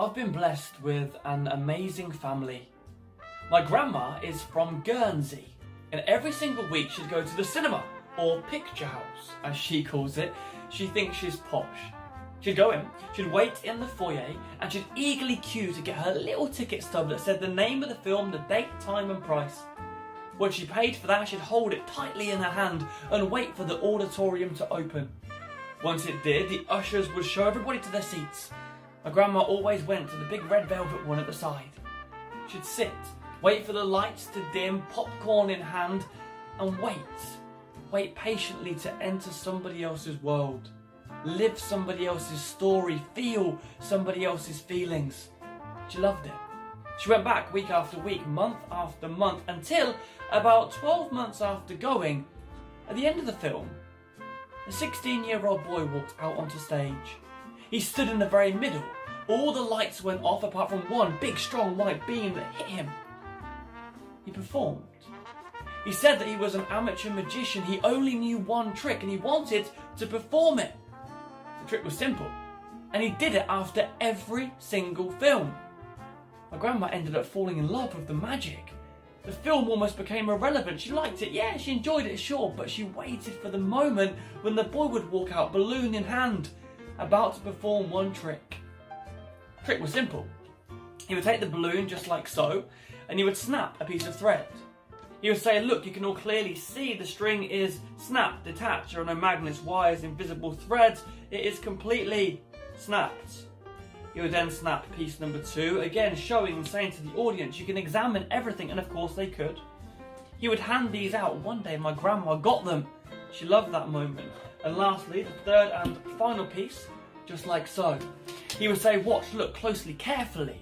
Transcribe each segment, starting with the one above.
I've been blessed with an amazing family. My grandma is from Guernsey, and every single week she'd go to the cinema, or picture house, as she calls it. She thinks she's posh. She'd go in, she'd wait in the foyer, and she'd eagerly queue to get her little ticket stub that said the name of the film, the date, time and price. When she paid for that, she'd hold it tightly in her hand and wait for the auditorium to open. Once it did, the ushers would show everybody to their seats. My grandma always went to the big red velvet one at the side. She'd sit, wait for the lights to dim, popcorn in hand, and wait patiently to enter somebody else's world, live somebody else's story, feel somebody else's feelings. She loved it. She went back week after week, month after month, until about 12 months after going, at the end of the film, a 16-year-old boy walked out onto stage. He stood in the very middle. All the lights went off apart from one big strong white beam that hit him. He performed. He said that he was an amateur magician. He only knew one trick and he wanted to perform it. The trick was simple, and he did it after every single film. My grandma ended up falling in love with the magic. The film almost became irrelevant. She liked it, yeah, she enjoyed it, sure, but she waited for the moment when the boy would walk out, balloon in hand, about to perform one trick. The trick was simple. He would take the balloon just like so, and he would snap a piece of thread. He would say, look, you can all clearly see the string is snapped, detached. There are no magnets, wires, invisible threads. It is completely snapped. He would then snap piece number 2, again showing and saying to the audience, you can examine everything, and of course they could. He would hand these out. One day my grandma got them. She loved that moment. And lastly, the third and final piece, just like so. He would say, watch, look closely, carefully.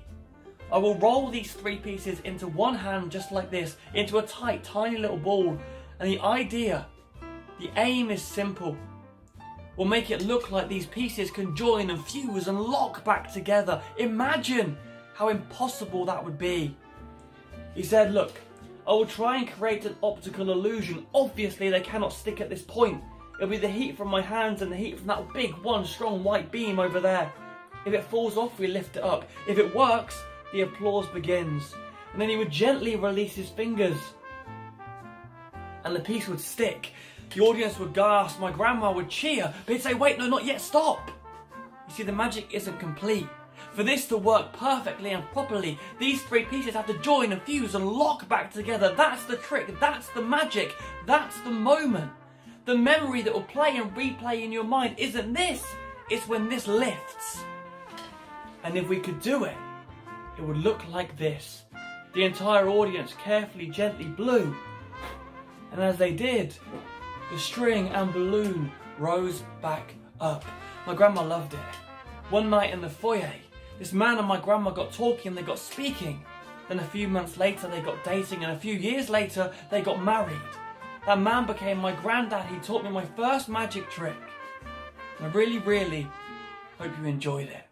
I will roll these 3 pieces into one hand just like this, into a tight, tiny little ball. And the idea, the aim is simple. We'll make it look like these pieces can join and fuse and lock back together. Imagine how impossible that would be. He said, look, I will try and create an optical illusion. Obviously they cannot stick at this point. It'll be the heat from my hands and the heat from that big one strong white beam over there. If it falls off, we lift it up. If it works, the applause begins. And then he would gently release his fingers, and the piece would stick. The audience would gasp, my grandma would cheer, but he'd say, wait, no, not yet, stop. You see, the magic isn't complete. For this to work perfectly and properly, these 3 pieces have to join and fuse and lock back together. That's the trick, that's the magic, that's the moment. The memory that will play and replay in your mind isn't this, it's when this lifts. And if we could do it, it would look like this. The entire audience carefully, gently blew. And as they did, the string and balloon rose back up. My grandma loved it. One night in the foyer, this man and my grandma got talking and they got speaking. Then a few months later they got dating, and a few years later they got married. That man became my granddad. He taught me my first magic trick. And I really, really hope you enjoyed it.